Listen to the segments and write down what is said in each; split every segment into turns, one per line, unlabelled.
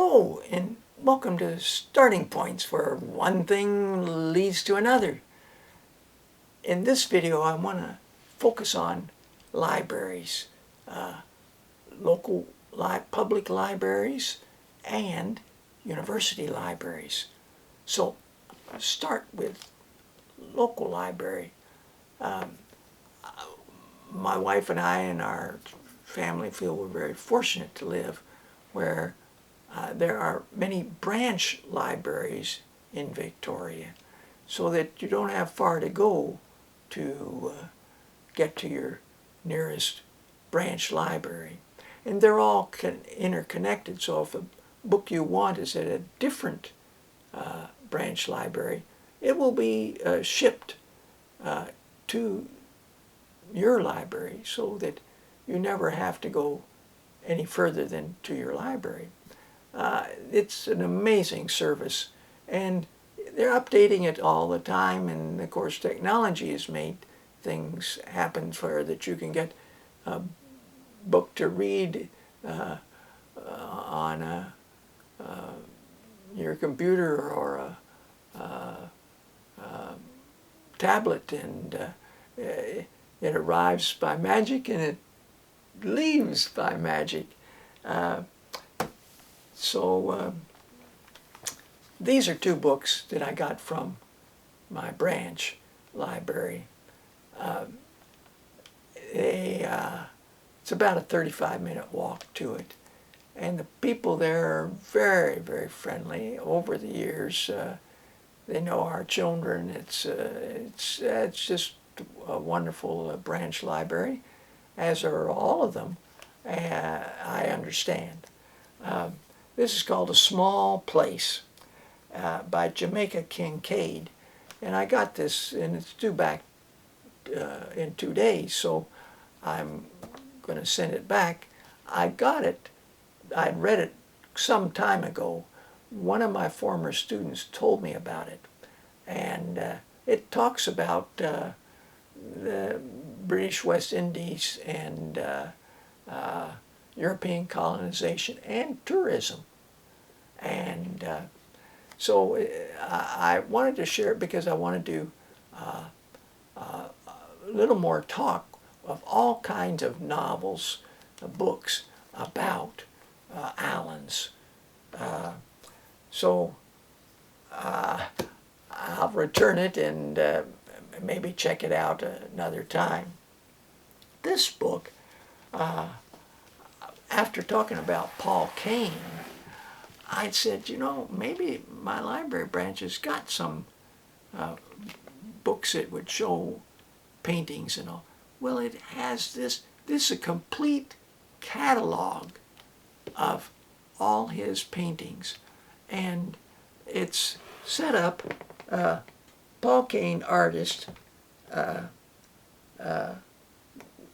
Hello and welcome to Starting Points, where one thing leads to another. In this video I want to focus on libraries, local public libraries and university libraries. So I'll start with local library. My wife and I and our family feel we're very fortunate to live where there are many branch libraries in Victoria, so that you don't have far to go to get to your nearest branch library. And they're all interconnected, so if a book you want is at a different branch library, it will be shipped to your library so that you never have to go any further than to your library. It's an amazing service, and they're updating it all the time, and of course technology has made things happen for that you can get a book to read on your computer or a tablet, and it arrives by magic and it leaves by magic. So these are two books that I got from my branch library. It's about a 35-minute walk to it, and the people there are very, very friendly. Over the years, they know our children. It's just a wonderful branch library, as are all of them. I understand. This is called A Small Place by Jamaica Kincaid. And I got this, and it's due back in 2 days, so I'm going to send it back. I got it. I'd read it some time ago. One of my former students told me about it. And it talks about the British West Indies and European colonization and tourism. And so I wanted to share it because I want to do a little more talk of all kinds of novels, books about Allens. So I'll return it and maybe check it out another time. This book, after talking about Paul Kane, I said, you know, maybe my library branch has got some books that would show paintings and all. Well, it has this. This is a complete catalog of all his paintings, and it's set up, Paul Kane, artist,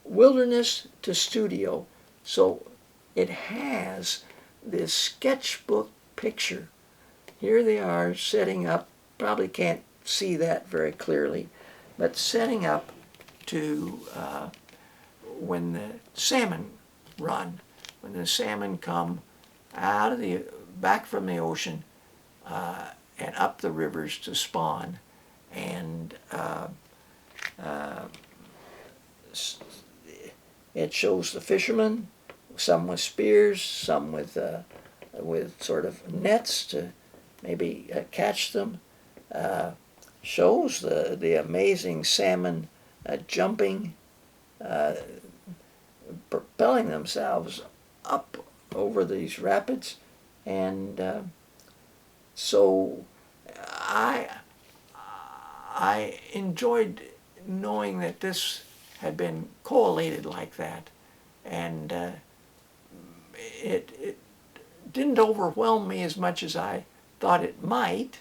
wilderness to studio. So it has this sketchbook picture. Here they are setting up, probably can't see that very clearly, but setting up to when the salmon run, when the salmon come out of back from the ocean and up the rivers to spawn, and it shows the fishermen, some with spears, some with sort of nets to maybe catch them. Shows the amazing salmon jumping, propelling themselves up over these rapids, and so I enjoyed knowing that this had been collated like that, and it didn't overwhelm me as much as I thought it might.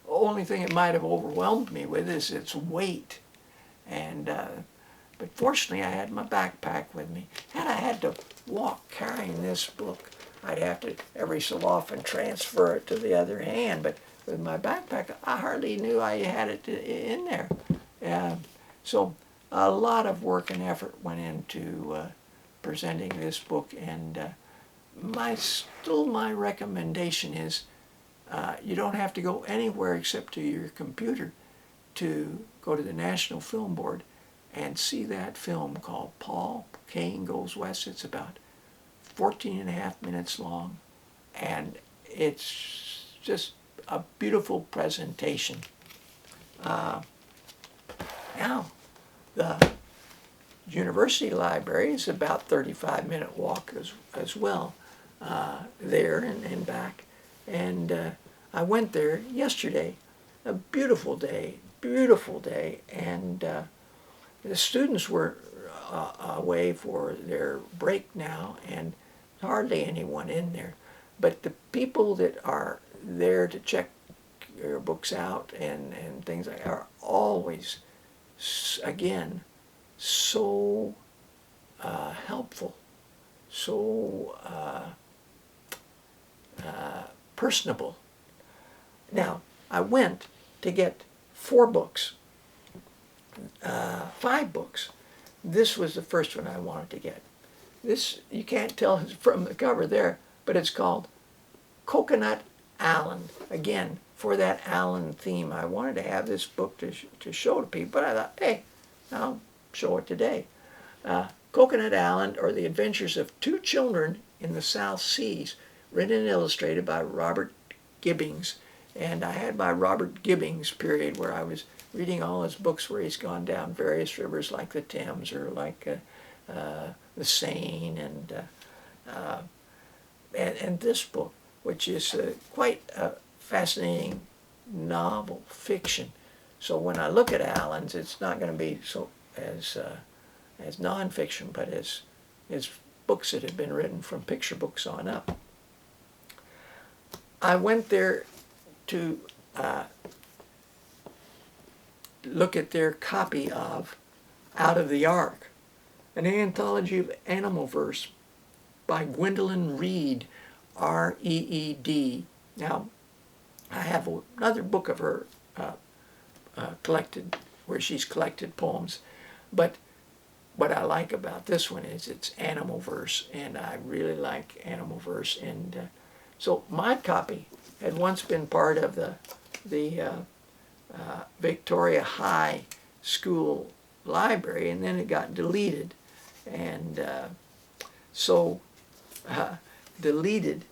Only thing it might have overwhelmed me with is its weight, and but fortunately I had my backpack with me. Had I had to walk carrying this book, I'd have to every so often transfer it to the other hand, but with my backpack I hardly knew I had it in there. So a lot of work and effort went into presenting this book, and my recommendation is you don't have to go anywhere except to your computer to go to the National Film Board and see that film called Paul Kane Goes West. It's about 14 and a half minutes long, and it's just a beautiful presentation. Now, the university library is about 35-minute walk as well, there and back. And I went there yesterday, a beautiful day, and the students were away for their break now, and hardly anyone in there. But the people that are there to check your books out and things like that are always, again, so helpful, so personable. Now, I went to get 4 books, 5 books. This was the first one I wanted to get. This, you can't tell from the cover there, but it's called Coconut Island. Again, for that island theme, I wanted to have this book to show to people, but I thought, hey, I'll show it today. Coconut Island, or The Adventures of 2 Children in the South Seas, written and illustrated by Robert Gibbings. And I had my Robert Gibbings period where I was reading all his books where he's gone down various rivers like the Thames or like the Seine, and this book, which is quite a fascinating novel fiction. So when I look at islands, it's not going to be so as nonfiction, but as books that have been written from picture books on up. I went there to look at their copy of Out of the Ark, an anthology of animal verse by Gwendolyn Reed, R-E-E-D. Now, I have another book of her collected, where she's collected poems, but what I like about this one is it's animal verse, and I really like animal verse. And so my copy had once been part of the Victoria High School library, and then it got deleted. And deleted.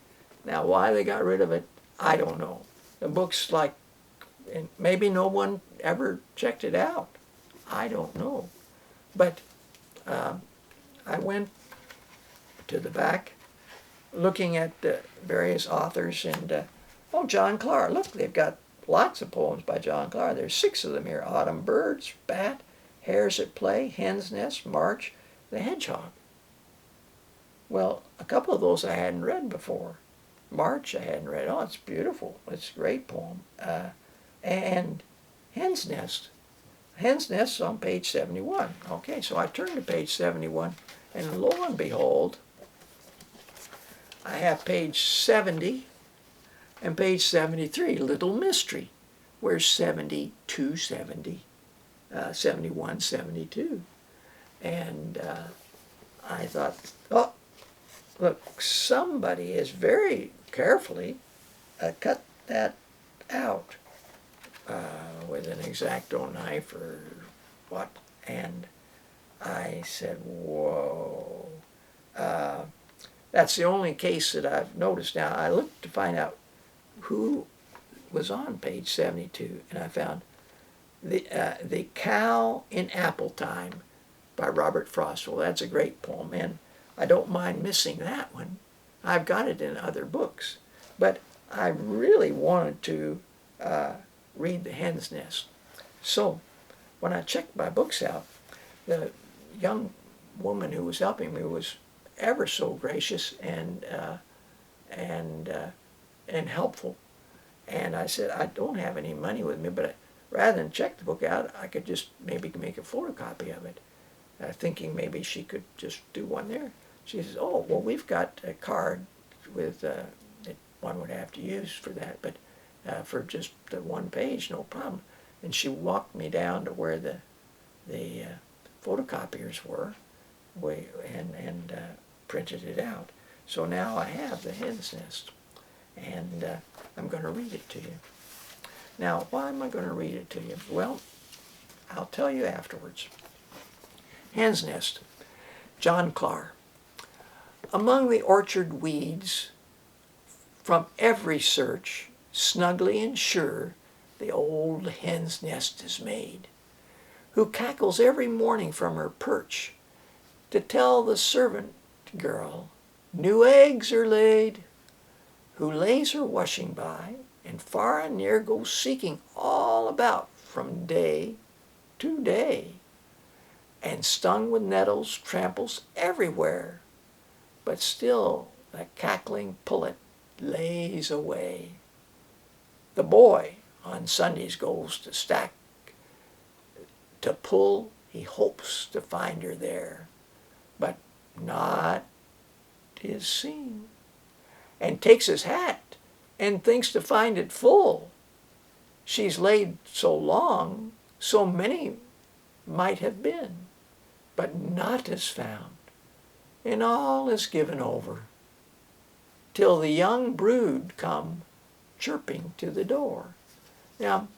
Now, why they got rid of it, I don't know. The book's like, and maybe no one ever checked it out. I don't know. But I went to the back looking at various authors, and oh, John Clark. Look, they've got lots of poems by John Clark. There's 6 of them here. Autumn Birds, Bat, Hares at Play, Hen's Nest, March, the Hedgehog. Well, a couple of those I hadn't read before. March I hadn't read. Oh, it's beautiful. It's a great poem. And Hen's Nest. Hen's Nest is on page 71. Okay, so I turned to page 71, and lo and behold, I have page 70 and page 73, Little Mystery. Where's 72, 70, 71, 72? And I thought, oh, look, somebody has very carefully cut that out with an X-Acto knife or what. And I said, whoa. That's the only case that I've noticed. Now, I looked to find out who was on page 72, and I found The Cow in Apple Time by Robert Frost. Well, that's a great poem, and I don't mind missing that one. I've got it in other books. But I really wanted to read The Hen's Nest. So when I checked my books out, the young woman who was helping me was ever so gracious and helpful. And I said, I don't have any money with me, but rather than check the book out, I could just maybe make a photocopy of it, thinking maybe she could just do one there. She says, oh, well, we've got a card with that one would have to use for that, but for just the one page, no problem. And she walked me down to where the photocopiers were, and printed it out. So now I have the hen's nest, and I'm going to read it to you. Now, why am I going to read it to you? Well, I'll tell you afterwards. Hen's nest, John Clark. Among the orchard weeds, from every search, snugly and sure, the old hen's nest is made, who cackles every morning from her perch to tell the servant girl new eggs are laid, who lays her washing by, and far and near goes seeking all about from day to day, and stung with nettles tramples everywhere, but still the cackling pullet lays away. The boy on Sundays goes to stack, to pull, he hopes to find her there, but not is seen, and takes his hat and thinks to find it full. She's laid so long, so many might have been, but not is found, and all is given over, till the young brood come chirping to the door. Now,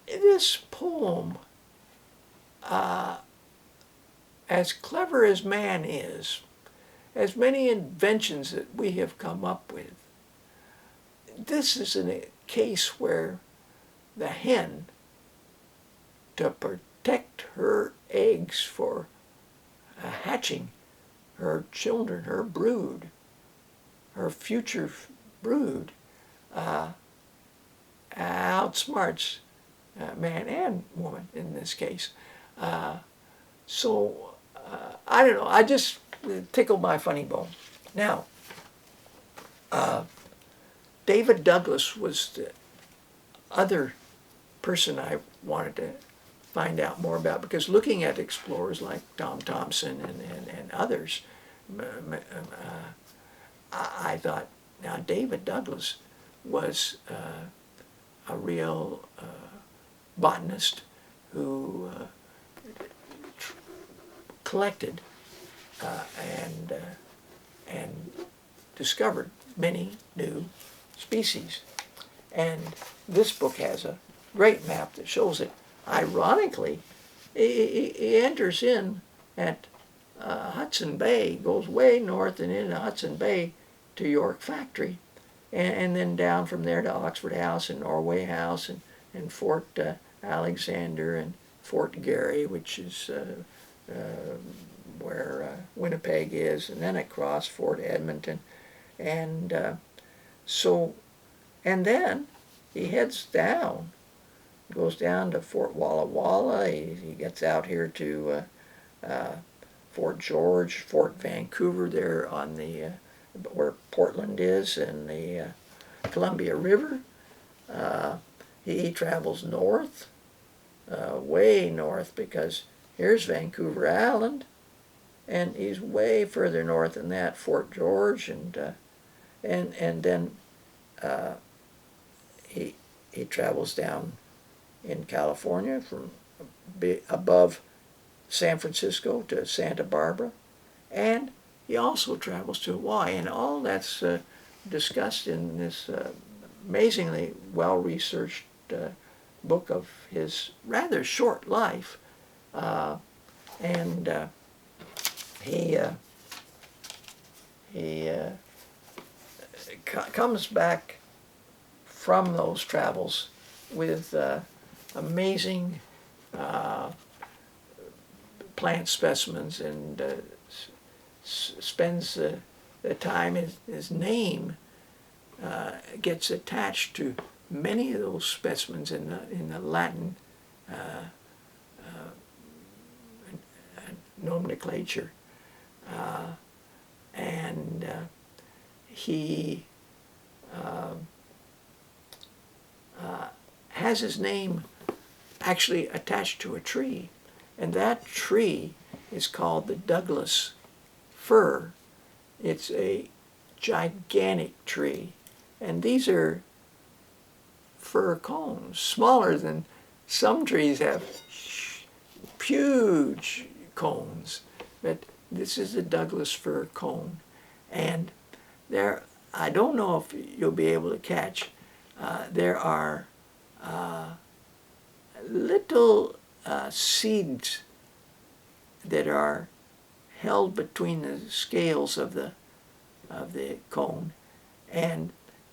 this poem, as clever as man is, as many inventions that we have come up with, this is a case where the hen, to protect her eggs for hatching her children, her brood, her future brood, outsmarts man and woman in this case. So I don't know, I just tickled my funny bone. Now, David Douglas was the other person I wanted to find out more about, because looking at explorers like Tom Thomson and others, I thought, now David Douglas was a real botanist who collected and discovered many new species. And this book has a great map that shows it. Ironically, he enters in at Hudson Bay, goes way north and into Hudson Bay to York Factory, and then down from there to Oxford House and Norway House and Fort Alexander and Fort Garry, which is where Winnipeg is, and then across Fort Edmonton. And and then he heads down, goes down to Fort Walla Walla. He gets out here to Fort George, Fort Vancouver, there on the where Portland is, and the Columbia River. He travels north, way north, because here's Vancouver Island, and he's way further north than that, Fort George, and then he travels down in California from above San Francisco to Santa Barbara, and he also travels to Hawaii, and all that's discussed in this amazingly well-researched book of his rather short life. He comes back from those travels with amazing plant specimens, and spends the time. His name gets attached to many of those specimens in the Latin nomenclature, and he has his name actually attached to a tree, and that tree is called the Douglas fir. It's a gigantic tree, and these are fir cones, smaller than some trees have huge cones, but this is the Douglas fir cone, And there, I don't know if you'll be able to catch, there are little seeds that are held between the scales of the cone, and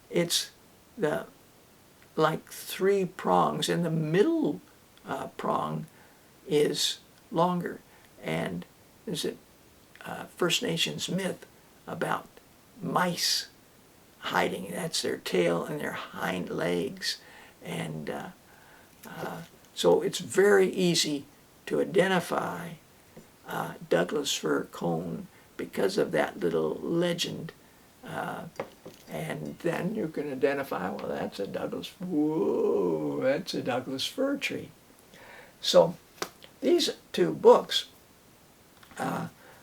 it's the like three prongs, and the middle prong is longer. And there's a First Nations myth about mice hiding. That's their tail and their hind legs. And so it's very easy to identify Douglas fir cone because of that little legend. And then you can identify, well, that's a Douglas fir tree. So these two books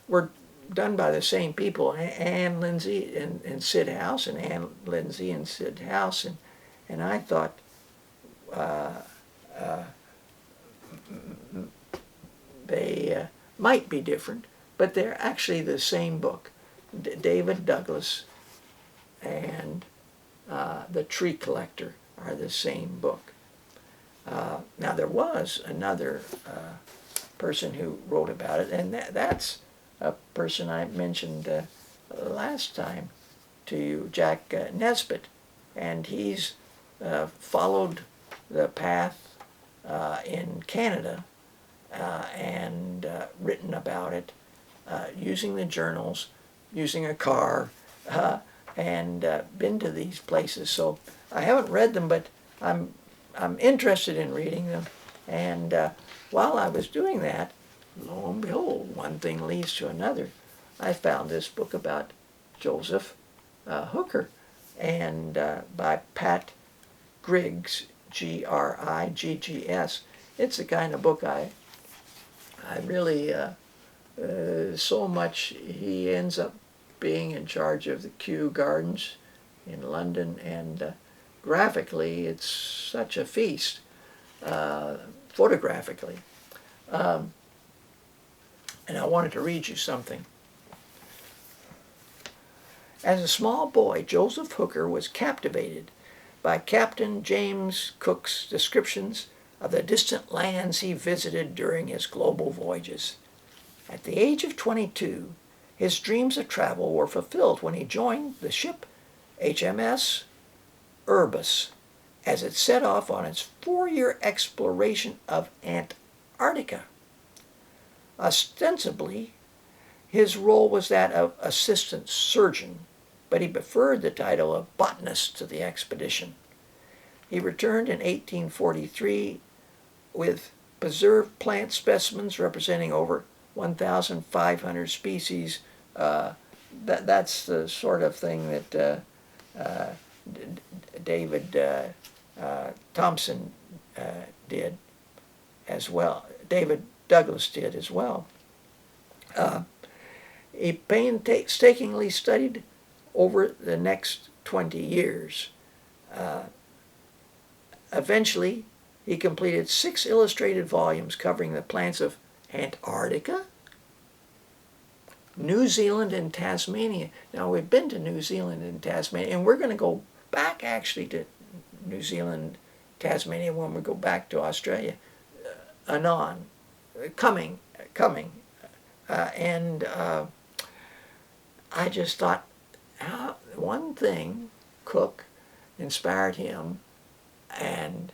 were done by the same people, Anne Lindsay and Sid House, and Anne Lindsay and Sid House, and I thought they might be different, but they're actually the same book. David Douglas and The Tree Collector are the same book. Now there was another person who wrote about it, and that's a person I mentioned last time to you, Jack Nesbitt, and he's followed the path in Canada and written about it using the journals, using a car, and been to these places. So I haven't read them, but I'm interested in reading them. And while I was doing that, lo and behold, one thing leads to another. I found this book about Joseph Hooker, and by Pat Griggs, Griggs. It's the kind of book I really so much. He ends up being in charge of the Kew Gardens in London, and graphically it's such a feast, photographically. And I wanted to read you something. As a small boy, Joseph Hooker was captivated by Captain James Cook's descriptions of the distant lands he visited during his global voyages. At the age of 22, his dreams of travel were fulfilled when he joined the ship HMS Erebus as it set off on its 4-year exploration of Antarctica. Ostensibly, his role was that of assistant surgeon, but he preferred the title of botanist to the expedition. He returned in 1843 with preserved plant specimens representing over 1,500 species. That's the sort of thing that David Thompson did as well. David Douglas did as well. He painstakingly studied over the next 20 years. Eventually, he completed 6 illustrated volumes covering the plants of Antarctica, New Zealand, and Tasmania. Now, we've been to New Zealand and Tasmania, and we're going to go back actually to New Zealand, Tasmania when we go back to Australia. Anon. Coming. And I just thought, one thing, Cook inspired him, and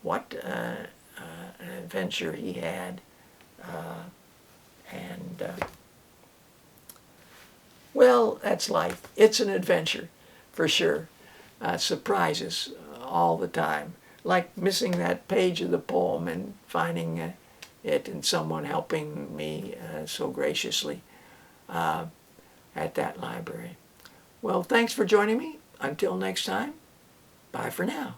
what an adventure he had. Well, that's life. It's an adventure, for sure. Surprises all the time. Like missing that page of the poem and finding it and someone helping me so graciously at that library. Well, thanks for joining me. Until next time, bye for now.